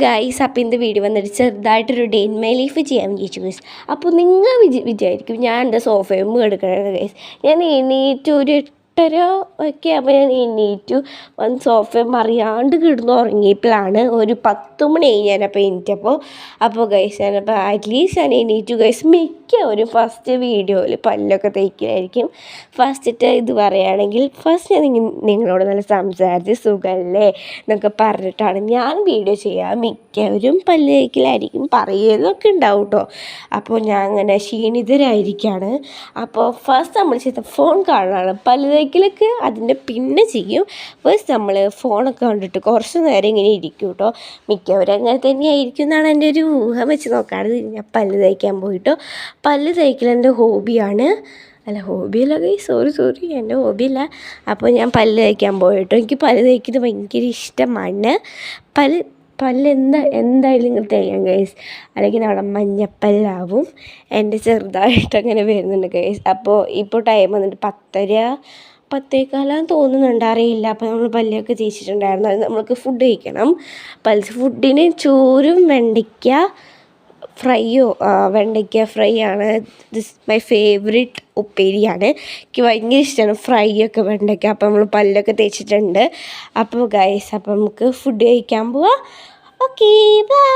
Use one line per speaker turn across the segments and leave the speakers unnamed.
Guys, അപ്പോൾ ഇന്ന് video വന്നിട്ട് ചെറുതായിട്ടൊരു ഡേ ഇൻ മൈ ലൈഫ് ചെയ്യാൻ വിചാരിച്ചു ഗൈസ്. അപ്പോൾ നിങ്ങൾ വിചാരിക്കും ഞാൻ എൻ്റെ സോഫയും എടുക്കണത് ഗൈസ്. ഞാൻ എണീറ്റ് ഒരു 8:30 ഒക്കെ ആകുമ്പോൾ ഞാൻ എണീറ്റു വന്ന് സോഫ മറിയാണ്ട് കിടന്ന് ഉറങ്ങിയപ്പോഴാണ് ഒരു 10 മണി ഞാനപ്പോൾ എണീറ്റപ്പോൾ. അപ്പോൾ ഗൈസ് ഞാനപ്പോൾ അറ്റ്ലീസ്റ്റ് ഞാൻ എണീറ്റു ഗൈസ്. മിക്ക ഒരു ഫസ്റ്റ് വീഡിയോയിൽ പല്ലൊക്കെ തേക്കിലായിരിക്കും ഫസ്റ്റത്തെ ഇത് പറയുകയാണെങ്കിൽ. ഫസ്റ്റ് ഞാൻ നിങ്ങളോട് നല്ല സംസാരിച്ച് സുഖമല്ലേ എന്നൊക്കെ പറഞ്ഞിട്ടാണ് ഞാൻ വീഡിയോ ചെയ്യുക. മിക്കവരും പല്ല് തേക്കിലായിരിക്കും പറയുന്നതൊക്കെ ഉണ്ടാവും കേട്ടോ. അപ്പോൾ ഞാൻ അങ്ങനെ ക്ഷീണിതരായിരിക്കുകയാണ്. അപ്പോൾ ഫസ്റ്റ് നമ്മൾ ചെയ്ത ഫോൺ കാണാനാണ്. പല്ല് തേക്കിലൊക്കെ അതിൻ്റെ പിന്നെ ചെയ്യും. ഫസ്റ്റ് നമ്മൾ ഫോണൊക്കെ കണ്ടിട്ട് കുറച്ച് നേരം ഇങ്ങനെ ഇരിക്കും കേട്ടോ. മിക്കവരും അങ്ങനെ തന്നെയായിരിക്കും എന്നാണ് എൻ്റെ ഒരു ഊഹം വെച്ച് നോക്കാറ്. ഞാൻ പല്ല് തേക്കാൻ പോയിട്ടോ. പല്ല് തേക്കൽ എൻ്റെ ഹോബിയാണ്. അല്ല, ഹോബിയല്ല ഗൈസ്, സോറി എൻ്റെ ഹോബിയല്ല. അപ്പോൾ ഞാൻ പല്ല് തേക്കാൻ പോയിട്ടോ. എനിക്ക് പല്ല് തേക്കുന്നത് ഭയങ്കര ഇഷ്ടമാണ്. പല്ല് എന്തായാലും നിങ്ങൾ തേക്കാം ഗൈസ്, അല്ലെങ്കിൽ നമ്മുടെ മഞ്ഞപ്പല്ലാവും. എൻ്റെ ചെറുതായിട്ട് അങ്ങനെ വരുന്നുണ്ട് ഗൈസ്. അപ്പോൾ ഇപ്പോൾ ടൈം വന്നിട്ട് 10:30 തോന്നുന്നുണ്ട്, അറിയില്ല. അപ്പോൾ നമ്മൾ പല്ലൊക്കെ തേച്ചിട്ടുണ്ടായിരുന്നു. അത് നമ്മൾക്ക് ഫുഡ് കഴിക്കണം. ഫുഡിന് ചോറും വെണ്ടയ്ക്ക ഫ്രൈ ആണ്. ദിസ് മൈ ഫേവറേറ്റ് ഉപ്പേരിയാണ്. എനിക്ക് ഭയങ്കര ഇഷ്ടമാണ് ഫ്രൈ ഒക്കെ, വെണ്ടയ്ക്ക. അപ്പോൾ നമ്മൾ പല്ലൊക്കെ തേച്ചിട്ടുണ്ട്. അപ്പോൾ ഗൈസ്, അപ്പോൾ നമുക്ക് ഫുഡ് കഴിക്കാൻ പോവാം. Okay, bye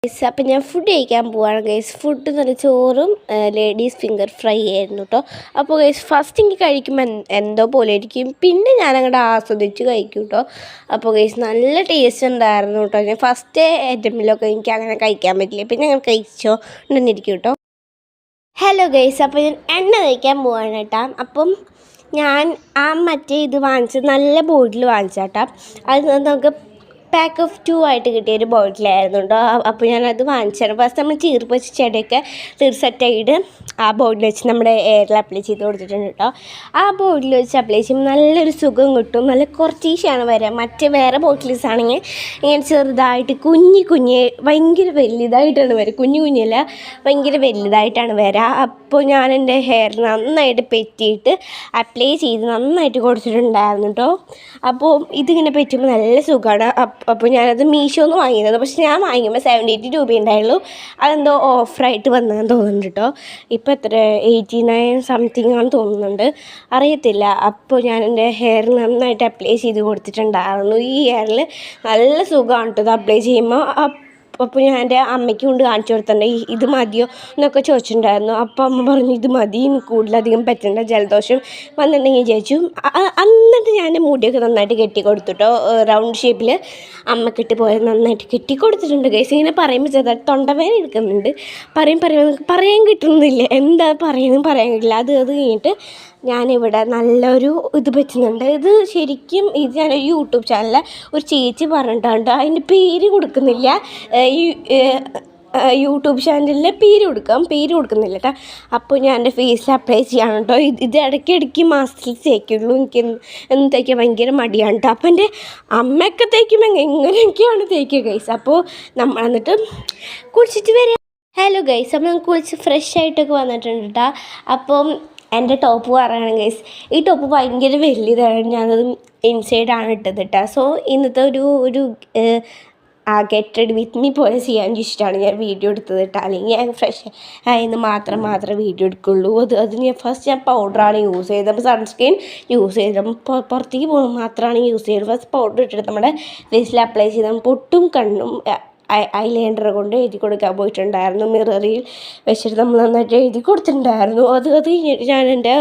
guys. അപ്പം ഞാൻ ഫുഡ് കഴിക്കാൻ പോവാണ് ഗൈസ്. ഫുഡ് നല്ല ചോറും ലേഡീസ് ഫിംഗർ ഫ്രൈ ആയിരുന്നു കേട്ടോ. അപ്പോൾ ഗൈസ് ഫസ്റ്റ് എനിക്ക് കഴിക്കുമ്പോൾ എന്തോ പോലെ ഇരിക്കും, പിന്നെ ഞാൻ അങ്ങോട്ട് ആസ്വദിച്ച് കഴിക്കും കേട്ടോ. അപ്പോൾ ഗൈസ് നല്ല ടേസ്റ്റ് ഉണ്ടായിരുന്നു കേട്ടോ. ഞാൻ ഫസ്റ്റ് ഐറ്റമിലൊക്കെ എനിക്ക് അങ്ങനെ കഴിക്കാൻ പറ്റില്ല, പിന്നെ ഞാൻ കഴിച്ചോ ഉണ്ടെന്നിരിക്കും കേട്ടോ. ഹലോ ഗൈസ്, അപ്പോൾ ഞാൻ എണ്ണ തേക്കാൻ പോവാണ് കേട്ടോ. അപ്പം ഞാൻ മറ്റേ ഇത് വാങ്ങിച്ചത് നല്ല ബോട്ടിൽ വാങ്ങിച്ചാട്ടാ. അത് നമുക്ക് പാക്ക് ഓഫ് 2 ആയിട്ട് കിട്ടിയൊരു ബോട്ടിലായിരുന്നു കേട്ടോ. അപ്പോൾ ഞാനത് വാങ്ങിച്ചാണ്. ഫസ്റ്റ് നമ്മൾ ചീർപ്പ് വെച്ച് ചെടിയൊക്കെ സെറ്റായിട്ട് ആ ബോട്ടിൽ വെച്ച് നമ്മുടെ എയറിൽ അപ്ലൈ ചെയ്ത് കൊടുത്തിട്ടുണ്ട് കേട്ടോ. ആ ബോട്ടിൽ വെച്ച് അപ്ലൈ ചെയ്യുമ്പോൾ നല്ലൊരു സുഖം കിട്ടും. നല്ല കുറച്ചീശാണ് വരിക. മറ്റേ വേറെ ബോട്ടിൽസ് ആണെങ്കിൽ ഇങ്ങനെ ചെറുതായിട്ട് കുഞ്ഞ് ഭയങ്കര വലുതായിട്ടാണ് വരിക. കുഞ്ഞല്ല, ഭയങ്കര വലുതായിട്ടാണ് വരിക. അപ്പോൾ ഞാൻ എൻ്റെ ഹെയർ നന്നായിട്ട് പെറ്റിയിട്ട് അപ്ലൈ ചെയ്ത് നന്നായിട്ട് കൊടുത്തിട്ടുണ്ടായിരുന്നു കേട്ടോ. അപ്പോൾ ഇതിങ്ങനെ പറ്റുമ്പോൾ നല്ല സുഖമാണ്. അപ്പോൾ ഞാനത് മീഷോന്ന് വാങ്ങിയത്. പക്ഷെ ഞാൻ വാങ്ങിക്കുമ്പോൾ 78 രൂപ ഉണ്ടായുള്ളൂ. അതെന്തോ ഓഫറായിട്ട് വന്നതെന്ന് തോന്നുന്നുണ്ട് കേട്ടോ. ഇപ്പോൾ എത്ര 89 സംതിങ് ആണെന്ന് തോന്നുന്നുണ്ട്, അറിയത്തില്ല. അപ്പോൾ ഞാൻ എൻ്റെ ഹെയർ നന്നായിട്ട് അപ്ലൈ ചെയ്ത് കൊടുത്തിട്ടുണ്ടായിരുന്നു. ഈ ഹെയറിൽ നല്ല സുഖമാണ് കേട്ടോ ഇത് അപ്ലൈ ചെയ്യുമ്പോൾ. അപ്പോൾ ഞാൻ എൻ്റെ അമ്മയ്ക്ക് കൊണ്ട് കാണിച്ചു കൊടുത്തിട്ടുണ്ട്. ഇത് മതിയോ എന്നൊക്കെ ചോദിച്ചിട്ടുണ്ടായിരുന്നു. അപ്പോൾ അമ്മ പറഞ്ഞു ഇത് മതി, കൂടുതലധികം പറ്റണ്ട, ജലദോഷം വന്നിട്ടുണ്ടെങ്കിൽ വിചാരിച്ചു. എന്നിട്ട് ഞാൻ മുടിയൊക്കെ നന്നായിട്ട് കെട്ടി കൊടുത്തിട്ടോ. റൗണ്ട് ഷേപ്പിൽ അമ്മക്കിട്ട് പോയത് നന്നായിട്ട് കെട്ടി കൊടുത്തിട്ടുണ്ട് ഗൈസ്. ഇങ്ങനെ പറയുമ്പോൾ ചെറുതായിട്ട് തൊണ്ടവേദന എടുക്കുന്നുണ്ട്. പറയാൻ കിട്ടുന്നില്ല, എന്താ പറയുന്നത് പറയാൻ കിട്ടില്ല. അത് കഴിഞ്ഞിട്ട് ഞാനിവിടെ നല്ലൊരു ഇത് പറ്റുന്നുണ്ട്. ഇത് ശരിക്കും ഇത് ഞാനൊരു യൂട്യൂബ് ചാനലിൽ ഒരു ചേച്ചി പറഞ്ഞിട്ടുണ്ട്. അതിൻ്റെ പേര് കൊടുക്കുന്നില്ല. യൂട്യൂബ് ചാനലിൽ പേര് കൊടുക്കുന്നില്ല കേട്ടോ. അപ്പോൾ ഞാൻ എൻ്റെ ഫേസിൽ അപ്ലൈ ചെയ്യണം കേട്ടോ. ഇത് ഇടയ്ക്കിടയ്ക്ക് മാസത്തിൽ തേക്കുള്ളൂ. എനിക്ക് തേക്കാൻ ഭയങ്കര മടിയാണ് കേട്ടോ. അപ്പോൾ എൻ്റെ അമ്മയൊക്കെ തേക്കുമ്പോൾ എങ്ങനെയൊക്കെയാണ് തേക്കുക ഗൈസ്. അപ്പോൾ നമ്മൾ എന്നിട്ട് കുളിച്ചിട്ട് വരാം. ഹലോ ഗൈസ്, അപ്പോൾ ഞാൻ കുളിച്ച് ഫ്രഷ് ആയിട്ടൊക്കെ വന്നിട്ടുണ്ട് കേട്ടോ. അപ്പം എൻ്റെ ടോപ്പ് പറയുകയാണ് ഗൈസ്. ഈ ടോപ്പ് ഭയങ്കര വലിയതാണ്. ഞാനത് ഇൻസൈഡാണ് ഇട്ടത് കേട്ടോ. സോ ഇന്നത്തെ ഒരു ഗെറ്റ് റെഡി വിത്ത് മീ പോലെ ചെയ്യാൻ ഇഷ്ടമാണ് ഞാൻ വീഡിയോ എടുത്തത് കേട്ടോ. അല്ലെങ്കിൽ ഞാൻ ഫ്രഷ് ആയെന്ന് മാത്രം വീഡിയോ എടുക്കുള്ളൂ. അത് ഞാൻ പൗഡറാണ് യൂസ് ചെയ്തത്. അപ്പോൾ സൺസ്ക്രീൻ യൂസ് ചെയ്തത് പുറത്തേക്ക് പോകുമ്പോൾ മാത്രമാണ് യൂസ് ചെയ്തത്. ഫസ്റ്റ് പൗഡർ ഇട്ടിട്ട് നമ്മുടെ ഫേസിൽ അപ്ലൈ ചെയ്താൽ പൊട്ടും കണ്ണും ഐലൈനർ കൊണ്ട് എഴുതി കൊടുക്കാൻ പോയിട്ടുണ്ടായിരുന്നു. മിററിൽ വെച്ചിട്ട് നമ്മൾ നന്നായിട്ട് എഴുതി കൊടുത്തിട്ടുണ്ടായിരുന്നു. അത് കഴിഞ്ഞിട്ട് ഞാൻ എൻ്റെ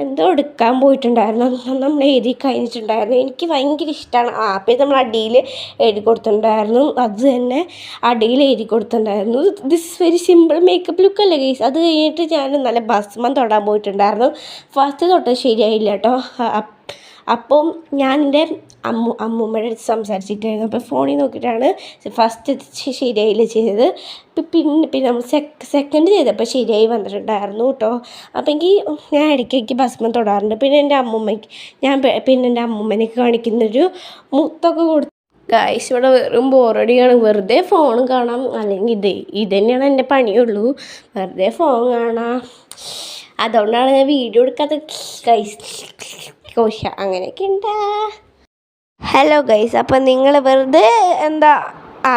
എന്തോ എടുക്കാൻ പോയിട്ടുണ്ടായിരുന്നു. നമ്മൾ എഴുതി കഴിഞ്ഞിട്ടുണ്ടായിരുന്നു. എനിക്ക് ഭയങ്കര ഇഷ്ടമാണ്. അപ്പോൾ നമ്മൾ അടിയിൽ എഴുതി കൊടുത്തിട്ടുണ്ടായിരുന്നു. അത് തന്നെ അടിയിൽ എഴുതി കൊടുത്തിട്ടുണ്ടായിരുന്നു. This very simple makeup look അല്ലേ ഗൈസ്. അത് കഴിഞ്ഞിട്ട് ഞാൻ നല്ല ഭസ്മം തൊടാൻ പോയിട്ടുണ്ടായിരുന്നു. ഫസ്റ്റ് തൊട്ട് ശരിയായില്ല കേട്ടോ. അപ്പം ഞാൻ എൻ്റെ അമ്മൂമ്മയുടെ അടുത്ത് സംസാരിച്ചിട്ടായിരുന്നു. അപ്പോൾ ഫോണിൽ നോക്കിയിട്ടാണ് ഫസ്റ്റ് ശരിയായില്ല ചെയ്തത്. പിന്നെ നമ്മൾ സെക്കൻഡ് ചെയ്തപ്പോൾ ശരിയായി വന്നിട്ടുണ്ടായിരുന്നു കേട്ടോ. അപ്പോൾ ഞാൻ ഇടയ്ക്ക് ഭസ്മം തൊടാറുണ്ട്. പിന്നെ എൻ്റെ അമ്മൂമ്മേനൊക്കെ കാണിക്കുന്നൊരു മുത്തൊക്കെ കൊടുത്തു ഗൈസ്. ഇവിടെ വെറും ബോറടിയാണ്. വെറുതെ ഫോൺ കാണാം, അല്ലെങ്കിൽ ഇത് തന്നെയാണ് എൻ്റെ പണിയുള്ളൂ, വെറുതെ ഫോൺ കാണാം. അതുകൊണ്ടാണ് ഞാൻ വീഡിയോ എടുക്കാത്തത് ഗൈസ്. കോശ അങ്ങനെയൊക്കെ ഉണ്ടാ. ഹലോ ഗൈസ്, അപ്പം നിങ്ങൾ വെറുതെ എന്താ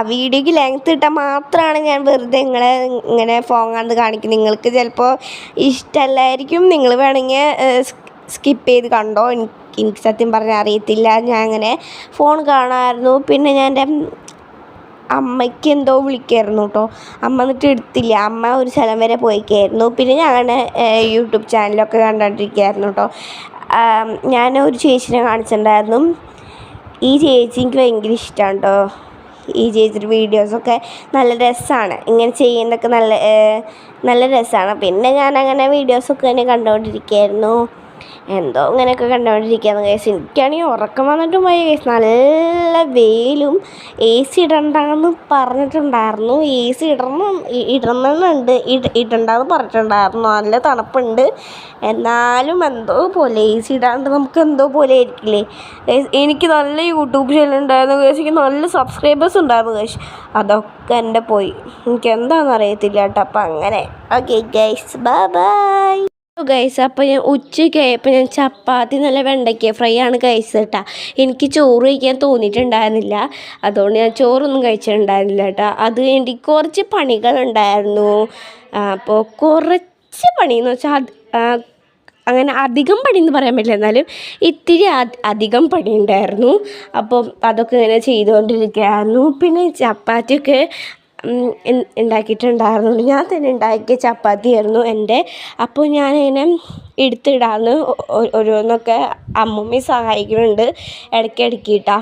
വീഡിയോയ്ക്ക് ലെങ്ത് ഇട്ടാൽ മാത്രമാണ് ഞാൻ വെറുതെ നിങ്ങളെ ഇങ്ങനെ ഫോൺ കണ്ട് കാണിക്കുന്നത്. നിങ്ങൾക്ക് ചിലപ്പോൾ ഇഷ്ടമല്ലായിരിക്കും, നിങ്ങൾ വേണമെങ്കിൽ സ്കിപ്പ് ചെയ്ത് കണ്ടോ. എനിക്ക് സത്യം പറഞ്ഞാൽ അറിയത്തില്ല, ഞാൻ അങ്ങനെ ഫോൺ കാണാമായിരുന്നു. പിന്നെ ഞാൻ എൻ്റെ അമ്മയ്ക്ക് എന്തോ വിളിക്കായിരുന്നു കേട്ടോ. അമ്മ എന്നിട്ട് എടുത്തില്ല, അമ്മ ഒരു സ്ഥലം വരെ പോയിക്കായിരുന്നു. പിന്നെ ഞാൻ യൂട്യൂബ് ചാനലൊക്കെ കണ്ടുകൊണ്ടിരിക്കുകയായിരുന്നു കേട്ടോ. ഞാൻ ഒരു ചേച്ചിനെ കാണിച്ചിട്ടുണ്ടായിരുന്നു. ഈ ചേച്ചി എനിക്ക് ഭയങ്കര ഇഷ്ടമാണ് കേട്ടോ. ഈ ചേച്ചിയുടെ വീഡിയോസൊക്കെ നല്ല രസമാണ്, ഇങ്ങനെ ചെയ്യുന്നതൊക്കെ നല്ല രസമാണ്. പിന്നെ ഞാനങ്ങനെ വീഡിയോസൊക്കെ തന്നെ കണ്ടുകൊണ്ടിരിക്കുകയായിരുന്നു. എന്തോ ഇങ്ങനെയൊക്കെ കണ്ടുകൊണ്ടിരിക്കുകയാണ് കേസ്. എനിക്കാണെങ്കിൽ ഉറക്കം വന്നിട്ടും പോയി കേസ്. നല്ല വെയിലും AC ഇടണ്ടെന്ന് പറഞ്ഞിട്ടുണ്ടായിരുന്നു. AC ഇടണമെന്നുണ്ട്, ഇടണ്ടെന്ന് പറഞ്ഞിട്ടുണ്ടായിരുന്നു. നല്ല തണുപ്പുണ്ട്, എന്നാലും എന്തോ പോലെ AC ഇടാണ്ട് നമുക്ക് എന്തോ പോലെ ആയിരിക്കില്ലേ. എനിക്ക് നല്ല യൂട്യൂബ് ചാനൽ ഉണ്ടായിരുന്നു കേസ്, എനിക്ക് നല്ല സബ്സ്ക്രൈബേഴ്സ് ഉണ്ടായിരുന്നു കേസ്. അതൊക്കെ എൻ്റെ പോയി, എനിക്ക് എന്താണെന്ന് അറിയത്തില്ല കേട്ടോ. അപ്പം അങ്ങനെ ഓക്കെ ഗൈസ്, ബൈ. ഗൈസ്, അപ്പോൾ ഞാൻ ഉച്ചയ്ക്കായപ്പോൾ ഞാൻ ചപ്പാത്തി നല്ല വെണ്ടയ്ക്ക ഫ്രൈ ആണ് കഴിച്ചത്. എനിക്ക് ചോറ് കഴിക്കാൻ തോന്നിയിട്ടുണ്ടായിരുന്നില്ല, അതുകൊണ്ട് ഞാൻ ചോറൊന്നും കഴിച്ചിട്ടുണ്ടായിരുന്നില്ല കേട്ടോ. അത് എനിക്ക് കുറച്ച് പണികളുണ്ടായിരുന്നു. അപ്പോൾ കുറച്ച് പണിയെന്ന് വെച്ചാൽ അങ്ങനെ അധികം പണിയെന്ന് പറയാൻ പറ്റില്ല, എന്നാലും ഇത്തിരി അധികം പണിയുണ്ടായിരുന്നു. അപ്പോൾ അതൊക്കെ ഇങ്ങനെ ചെയ്തുകൊണ്ടിരിക്കുകയായിരുന്നു. പിന്നെ ചപ്പാത്തിയൊക്കെ ഉണ്ടാക്കിയിട്ടുണ്ടായിരുന്നു. ഞാൻ തന്നെ ഉണ്ടാക്കിയ ചപ്പാത്തിയായിരുന്നു എൻ്റെ. അപ്പോൾ ഞാനിങ്ങനെ എടുത്തിടാന്ന് ഓരോന്നൊക്കെ അമ്മമ്മ സഹായിക്കുന്നുണ്ട് ഇടയ്ക്കിടയ്ക്ക് കേട്ടോ.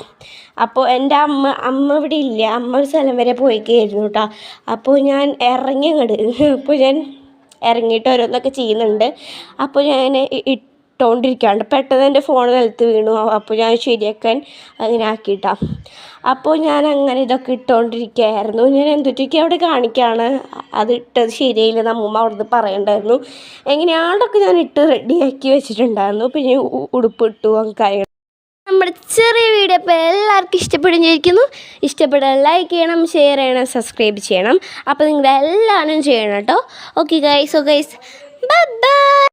അപ്പോൾ എൻ്റെ അമ്മ ഇവിടെ ഇല്ല, അമ്മ ഒരു സ്ഥലം വരെ പോയിക്കായിരുന്നു കേട്ടോ. അപ്പോൾ ഞാൻ ഇറങ്ങി അപ്പോൾ ഞാൻ ഇറങ്ങിയിട്ട് ഓരോന്നൊക്കെ ചെയ്യുന്നുണ്ട്. അപ്പോൾ ഞാൻ ഇട്ടുകൊണ്ടിരിക്കുകയാണ്. പെട്ടെന്ന് എൻ്റെ ഫോൺ നിലത്ത് വീണു. അപ്പോൾ ഞാൻ ശരിയാക്കാൻ അങ്ങനെ ആക്കിയിട്ടാ. അപ്പോൾ ഞാൻ അങ്ങനെ ഇതൊക്കെ ഇട്ടുകൊണ്ടിരിക്കുകയായിരുന്നു. ഞാൻ എന്തൊക്കെ അവിടെ കാണിക്കുകയാണ്, അത് ഇട്ടത് ശരിയായില്ലെന്ന് അമ്മൂമ്മ അവിടുന്ന് പറയണ്ടായിരുന്നു. എങ്ങനെയാണ്ടൊക്കെ ഞാൻ ഇട്ട് റെഡിയാക്കി വെച്ചിട്ടുണ്ടായിരുന്നു. പിന്നെ ഉടുപ്പ് ഇട്ടു കാര്യങ്ങൾ. നമ്മുടെ ചെറിയ വീഡിയോ ഇപ്പോൾ എല്ലാവർക്കും ഇഷ്ടപ്പെടുന്നിരിക്കുന്നു. ഇഷ്ടപ്പെട്ടാൽ ലൈക്ക് ചെയ്യണം, ഷെയർ ചെയ്യണം, സബ്സ്ക്രൈബ് ചെയ്യണം. അപ്പോൾ നിങ്ങൾ എല്ലാവരും ചെയ്യണം കേട്ടോ. Okay guys, bye bye.